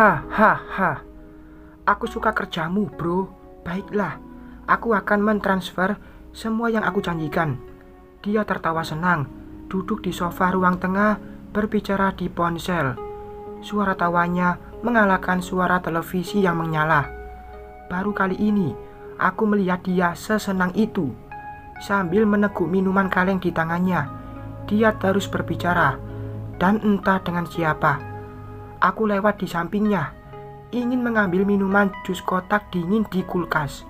Hahaha, aku suka kerjamu, bro. Baiklah, aku akan mentransfer semua yang aku janjikan. Dia tertawa senang, duduk di sofa ruang tengah, berbicara di ponsel. Suara tawanya mengalahkan suara televisi yang menyala. Baru kali ini, aku melihat dia sesenang itu. Sambil meneguk minuman kaleng di tangannya, dia terus berbicara, dan entah dengan siapa. Aku lewat di sampingnya, ingin mengambil minuman jus kotak dingin di kulkas.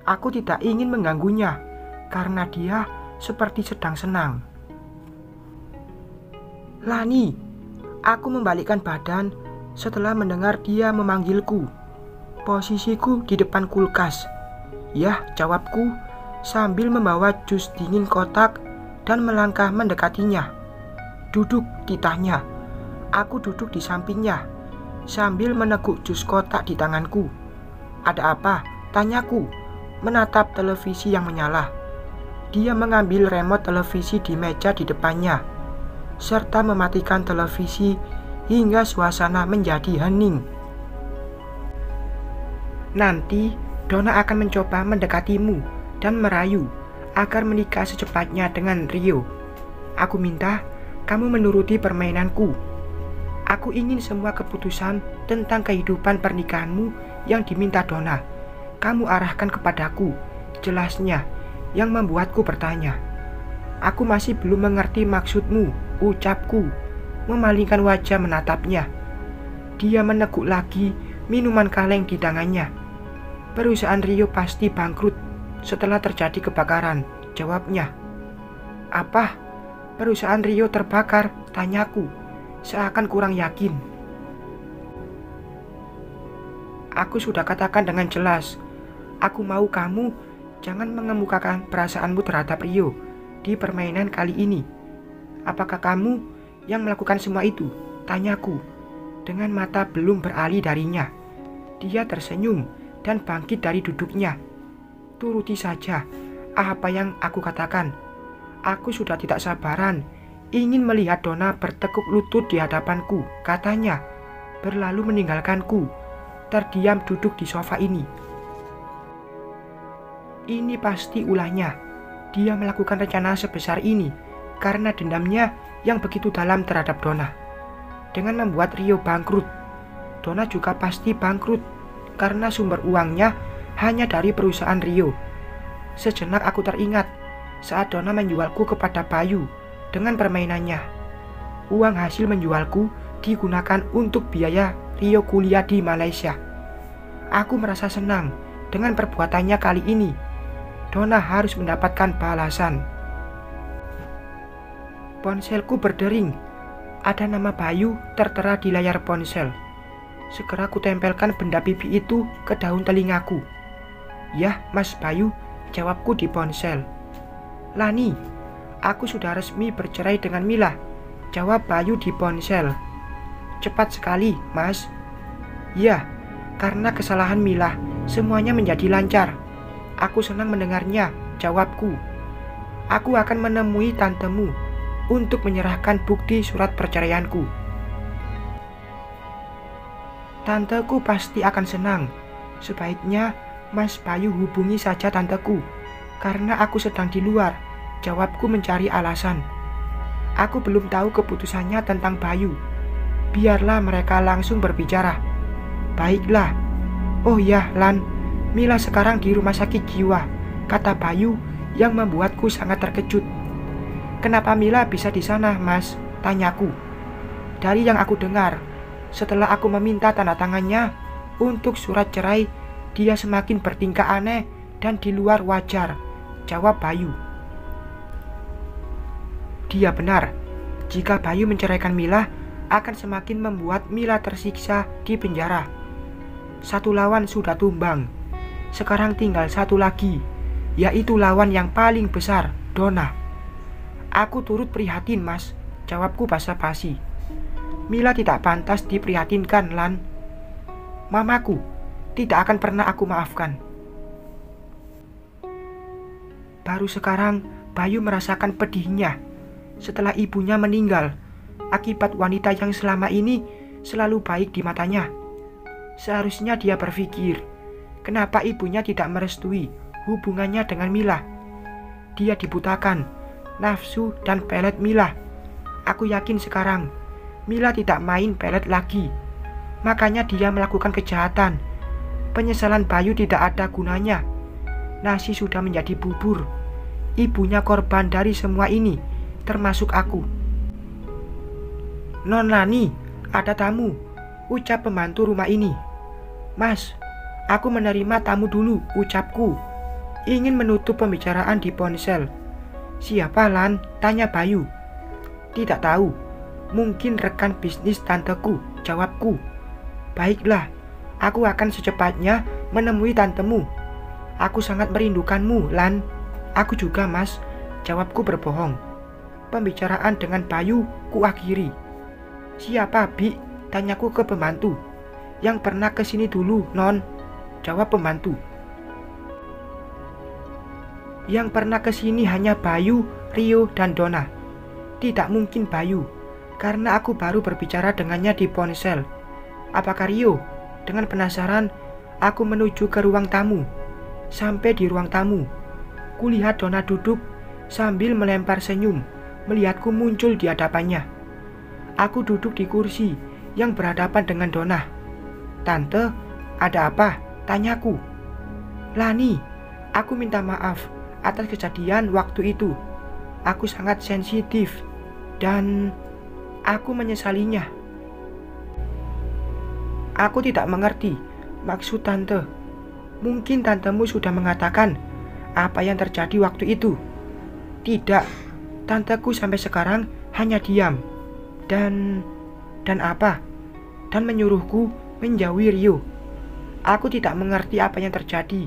Aku tidak ingin mengganggunya, karena dia seperti sedang senang. Lani, aku membalikkan badan setelah mendengar dia memanggilku. Posisiku di depan kulkas. Yah, jawabku sambil membawa jus dingin kotak dan melangkah mendekatinya. Duduk, ditanya. Aku duduk di sampingnya sambil meneguk jus kotak di tanganku. Ada apa? Tanyaku, menatap televisi yang menyala. Dia mengambil remote televisi di meja di depannya, serta mematikan televisi hingga suasana menjadi hening. Nanti, Donna akan mencoba mendekatimu dan merayu agar menikah secepatnya dengan Rio. Aku minta kamu menuruti permainanku. Aku ingin semua keputusan tentang kehidupan pernikahanmu yang diminta Donna kamu arahkan kepadaku, jelasnya, yang membuatku bertanya. Aku masih belum mengerti maksudmu, ucapku, memalingkan wajah menatapnya. Dia meneguk lagi minuman kaleng di tangannya. Perusahaan Rio pasti bangkrut setelah terjadi kebakaran, jawabnya. Apa? Perusahaan Rio terbakar? Tanyaku, seakan kurang yakin. Aku sudah katakan dengan jelas, aku mau kamu jangan mengemukakan perasaanmu terhadap Rio di permainan kali ini. Apakah kamu yang melakukan semua itu? Tanyaku, dengan mata belum beralih darinya. Dia tersenyum dan bangkit dari duduknya. Turuti saja apa yang aku katakan. Aku sudah tidak sabaran ingin melihat Donna bertekuk lutut di hadapanku, katanya, berlalu meninggalkanku, terdiam duduk di sofa ini. Ini pasti ulahnya. Dia melakukan rencana sebesar ini karena dendamnya yang begitu dalam terhadap Donna. Dengan membuat Rio bangkrut, Donna juga pasti bangkrut karena sumber uangnya hanya dari perusahaan Rio. Sejenak aku teringat saat Donna menjualku kepada Bayu dengan permainannya. Uang hasil menjualku digunakan untuk biaya Rio kuliah di Malaysia. Aku merasa senang dengan perbuatannya kali ini. Donna harus mendapatkan balasan. Ponselku berdering. Ada nama Bayu tertera di layar ponsel. Segera ku tempelkan benda pipi itu ke daun telingaku. Yah, Mas Bayu, jawabku di ponsel. Lani, aku sudah resmi bercerai dengan Mila, jawab Bayu di ponsel. Cepat sekali, Mas. Ya, karena kesalahan Mila, semuanya menjadi lancar. Aku senang mendengarnya, jawabku. Aku akan menemui tantemu untuk menyerahkan bukti surat perceraianku. Tanteku pasti akan senang. Sebaiknya Mas Bayu hubungi saja tanteku, karena aku sedang di luar, jawabku mencari alasan. Aku belum tahu keputusannya tentang Bayu. Biarlah mereka langsung berbicara. Baiklah. Oh ya, Lan, Mila sekarang di rumah sakit jiwa, kata Bayu yang membuatku sangat terkejut. Kenapa Mila bisa di sana, Mas? Tanyaku. Dari yang aku dengar, setelah aku meminta tanda tangannya untuk surat cerai, dia semakin bertingkah aneh dan di luar wajar, jawab Bayu. Dia benar. Jika Bayu menceraikan Mila, akan semakin membuat Mila tersiksa di penjara. Satu lawan sudah tumbang. Sekarang tinggal satu lagi, yaitu lawan yang paling besar, Donna. Aku turut prihatin, Mas, jawabku basa-basi. Mila tidak pantas diprihatinkan, Lan. Mamaku tidak akan pernah aku maafkan. Baru sekarang Bayu merasakan pedihnya setelah ibunya meninggal akibat wanita yang selama ini selalu baik di matanya, Seharusnya dia berpikir, kenapa ibunya tidak merestui hubungannya dengan Mila. Dia dibutakan nafsu dan pelet Mila. Aku yakin sekarang Mila tidak main pelet lagi. Makanya dia melakukan kejahatan. Penyesalan Bayu tidak ada gunanya. Nasi sudah menjadi bubur. Ibunya korban dari semua ini, termasuk aku. Non Lani, ada tamu, ucap pembantu rumah ini. Mas, aku menerima tamu dulu, ucapku. Ingin menutup pembicaraan di ponsel. Siapa Lan? Tanya Bayu. Tidak tahu. Mungkin rekan bisnis tanteku, jawabku. Baiklah, aku akan secepatnya menemui tantemu. Aku sangat merindukanmu, Lan. Aku juga, Mas, jawabku berbohong. Pembicaraan dengan Bayu kuakhiri. Siapa, Bi? Tanyaku ke pembantu. Yang pernah kesini dulu, Non, jawab pembantu. Yang pernah kesini hanya Bayu, Rio, dan Donna. Tidak mungkin Bayu, karena aku baru berbicara dengannya di ponsel. Apakah Rio? Dengan penasaran, aku menuju ke ruang tamu. Sampai di ruang tamu, kulihat Donna duduk sambil melempar senyum melihatku muncul di hadapannya. Aku duduk di kursi yang berhadapan dengan Donna. Tante, ada apa? Tanyaku. Lani, aku minta maaf atas kejadian waktu itu. Aku sangat sensitif dan aku menyesalinya. Aku tidak mengerti maksud tante. Mungkin tantemu sudah mengatakan apa yang terjadi waktu itu. Tidak, tanteku sampai sekarang hanya diam. Dan apa? Dan menyuruhku menjauhi Rio. Aku tidak mengerti apa yang terjadi.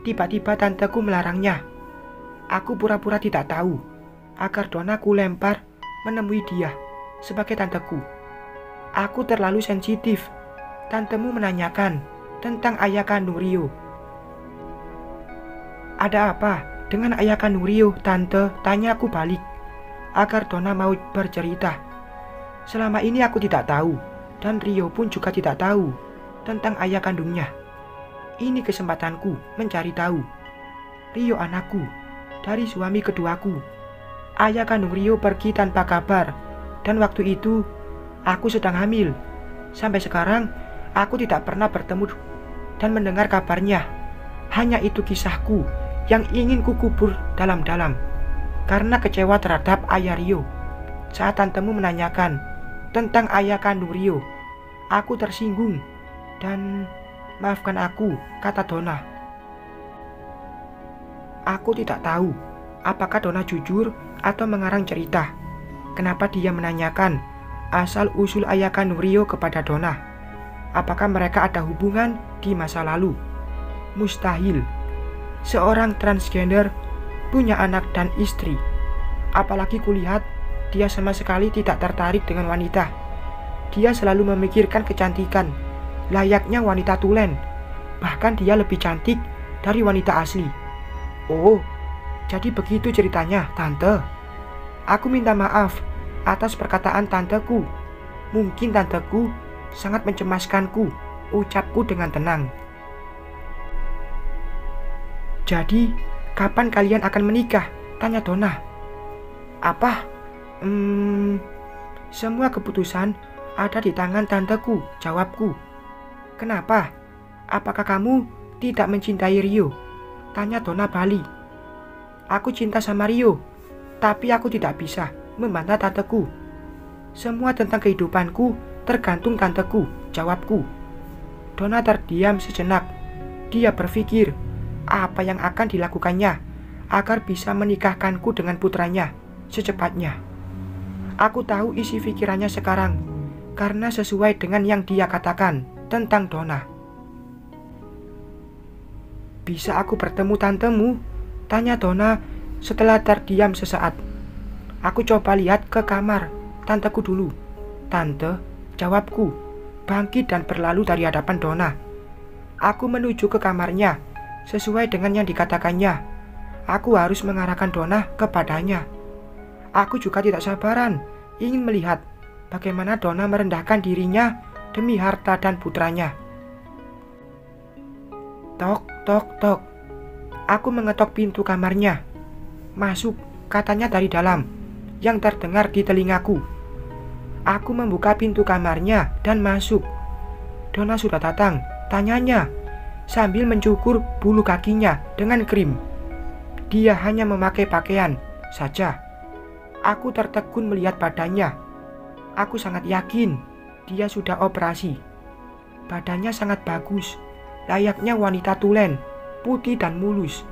Tiba-tiba tanteku melarangnya. Aku pura-pura tidak tahu, agar Donna ku lempar menemui dia sebagai tanteku. Aku terlalu sensitif. Tantemu menanyakan tentang ayah kandung Rio. Ada apa dengan ayah kandung Rio, Tante? Tanya aku balik, agar Donna mau bercerita. Selama ini aku tidak tahu, dan Rio pun juga tidak tahu tentang ayah kandungnya. Ini kesempatanku mencari tahu. Rio anakku, dari suami keduaku. Ayah kandung Rio pergi tanpa kabar, dan waktu itu aku sedang hamil. Sampai sekarang aku tidak pernah bertemu dan mendengar kabarnya. Hanya itu kisahku yang ingin kukubur dalam-dalam karena kecewa terhadap ayah Rio. Saat tantemu menanyakan tentang ayah kandung Rio, aku tersinggung dan maafkan aku, kata Donna. Aku tidak tahu apakah Donna jujur atau mengarang cerita. Kenapa dia menanyakan asal-usul ayah kandung Rio kepada Donna? Apakah mereka ada hubungan di masa lalu? Mustahil. Seorang transgender punya anak dan istri. Apalagi kulihat dia sama sekali tidak tertarik dengan wanita. Dia selalu memikirkan kecantikan, layaknya wanita tulen. Bahkan dia lebih cantik dari wanita asli. Oh, jadi begitu ceritanya, Tante. Aku minta maaf atas perkataan tanteku. Mungkin tanteku sangat mencemaskanku, ucapku dengan tenang. Jadi, kapan kalian akan menikah? Tanya Donna. Apa? Semua keputusan ada di tangan tanteku, jawabku. Kenapa? Apakah kamu tidak mencintai Rio? Tanya Donna balik. Aku cinta sama Rio, tapi aku tidak bisa membantah tanteku. Semua tentang kehidupanku tergantung tanteku, jawabku. Donna terdiam sejenak. Dia berpikir apa yang akan dilakukannya agar bisa menikahkanku dengan putranya secepatnya. Aku tahu isi pikirannya sekarang karena sesuai dengan yang dia katakan tentang Donna. Bisa aku bertemu tantemu? Tanya Donna setelah terdiam sesaat. Aku coba lihat ke kamar tanteku dulu. Tante, jawabku, bangkit dan berlalu dari hadapan Donna. Aku menuju ke kamarnya. Sesuai dengan yang dikatakannya, aku harus mengarahkan Donna kepadanya. Aku juga tidak sabaran ingin melihat bagaimana Donna merendahkan dirinya demi harta dan putranya. Tok, tok, tok. Aku mengetok pintu kamarnya. Masuk, katanya dari dalam, yang terdengar di telingaku. Aku membuka pintu kamarnya dan masuk. Donna sudah datang, tanyanya, sambil mencukur bulu kakinya dengan krim. Dia hanya memakai pakaian saja. Aku tertegun melihat badannya. Aku sangat yakin dia sudah operasi. Badannya sangat bagus, layaknya wanita tulen, putih dan mulus.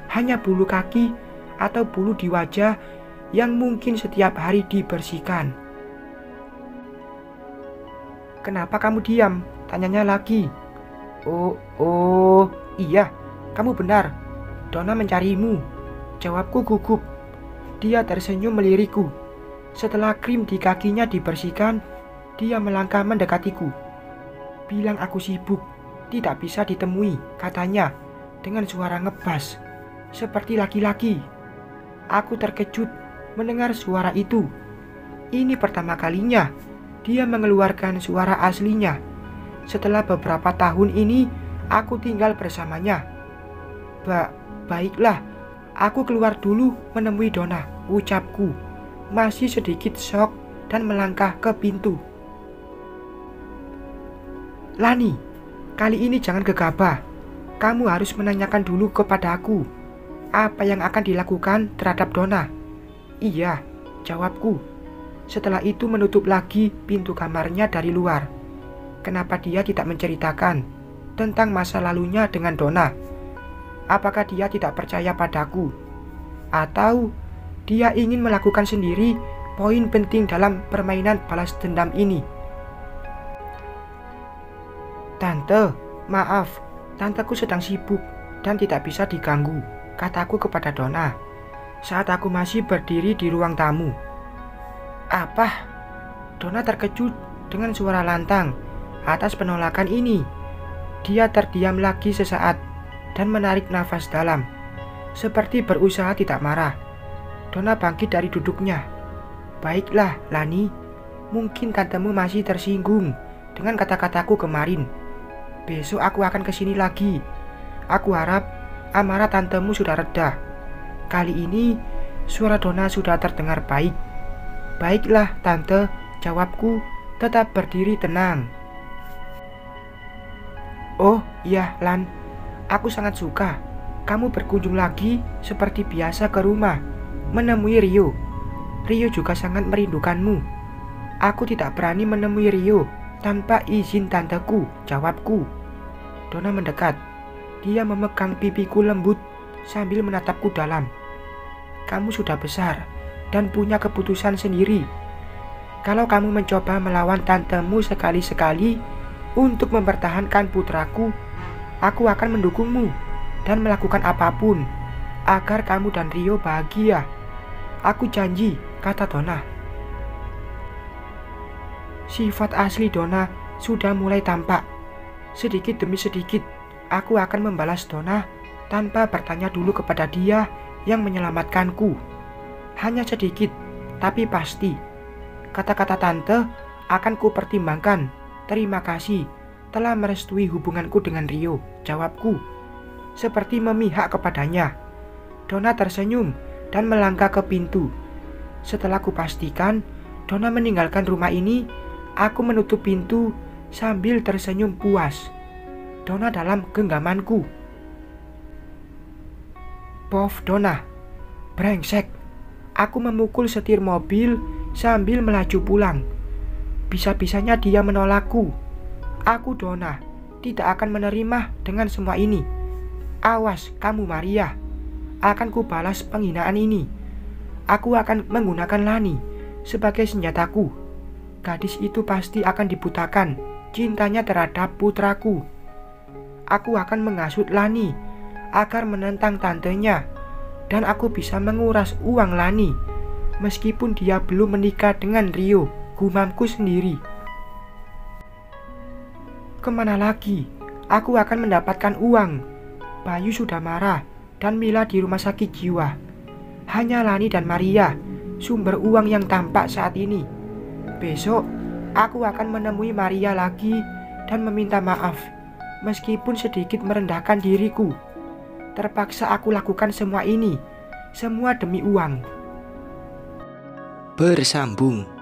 Hanya bulu kaki atau bulu di wajah yang mungkin setiap hari dibersihkan. "Kenapa kamu diam?" tanyanya lagi. Oh, iya, kamu benar. Donna mencarimu, jawabku gugup. Dia tersenyum melirikku. Setelah krim di kakinya dibersihkan, dia melangkah mendekatiku. "Bilang aku sibuk, tidak bisa ditemui," katanya dengan suara ngebas, seperti laki-laki. Aku terkejut mendengar suara itu. Ini pertama kalinya dia mengeluarkan suara aslinya. Setelah beberapa tahun ini aku tinggal bersamanya. Baiklah, aku keluar dulu menemui Donna, ucapku, masih sedikit shock dan melangkah ke pintu. "Lani, kali ini jangan gegabah. Kamu harus menanyakan dulu kepada aku apa yang akan dilakukan terhadap Donna." "Iya," jawabku. Setelah itu menutup lagi pintu kamarnya dari luar. Kenapa dia tidak menceritakan tentang masa lalunya dengan Donna? Apakah dia tidak percaya padaku? Atau dia ingin melakukan sendiri poin penting dalam permainan balas dendam ini? "Tante, maaf, tanteku sedang sibuk dan tidak bisa diganggu," kataku kepada Donna saat aku masih berdiri di ruang tamu. "Apa?" Donna terkejut dengan suara lantang atas penolakan ini. Dia terdiam lagi sesaat dan menarik nafas dalam, seperti berusaha tidak marah. Donna bangkit dari duduknya. "Baiklah, Lani, mungkin tantemu masih tersinggung dengan kata-kataku kemarin. Besok aku akan kesini lagi. Aku harap amarah tantemu sudah reda." Kali ini suara Donna sudah terdengar baik. "Baiklah, tante," jawabku, tetap berdiri tenang. "Oh iya, Lan, aku sangat suka kamu berkunjung lagi seperti biasa ke rumah, menemui Rio. Rio juga sangat merindukanmu." "Aku tidak berani menemui Rio tanpa izin tanteku," jawabku. Donna mendekat. Dia memegang pipiku lembut sambil menatapku dalam. "Kamu sudah besar dan punya keputusan sendiri. Kalau kamu mencoba melawan tantemu sekali-sekali untuk mempertahankan putraku, aku akan mendukungmu dan melakukan apapun agar kamu dan Rio bahagia. Aku janji," kata Donna. Sifat asli Donna sudah mulai tampak. Sedikit demi sedikit, aku akan membalas Donna tanpa bertanya dulu kepada dia yang menyelamatkanku. Hanya sedikit, tapi pasti. Kata-kata tante akan kupertimbangkan. "Terima kasih telah merestui hubunganku dengan Rio," jawabku, seperti memihak kepadanya. Donna tersenyum dan melangkah ke pintu. Setelah kupastikan Donna meninggalkan rumah ini, aku menutup pintu sambil tersenyum puas. Donna dalam genggamanku. "Bof, Donna, brengsek." Aku memukul setir mobil sambil melaju pulang. Bisa-bisanya dia menolakku. Aku, Donna, tidak akan menerima dengan semua ini. "Awas kamu, Maria. Akan kubalas penghinaan ini. Aku akan menggunakan Lani sebagai senjataku. Gadis itu pasti akan dibutakan cintanya terhadap putraku. Aku akan menghasut Lani agar menentang tantenya, dan aku bisa menguras uang Lani meskipun dia belum menikah dengan Rio," gumamku sendiri. Kemana lagi aku akan mendapatkan uang? Bayu sudah marah dan Mila di rumah sakit jiwa. Hanya Lani dan Maria sumber uang yang tampak saat ini. Besok aku akan menemui Maria lagi dan meminta maaf. meskipun sedikit merendahkan diriku. Terpaksa aku lakukan semua ini, semua demi uang. Bersambung.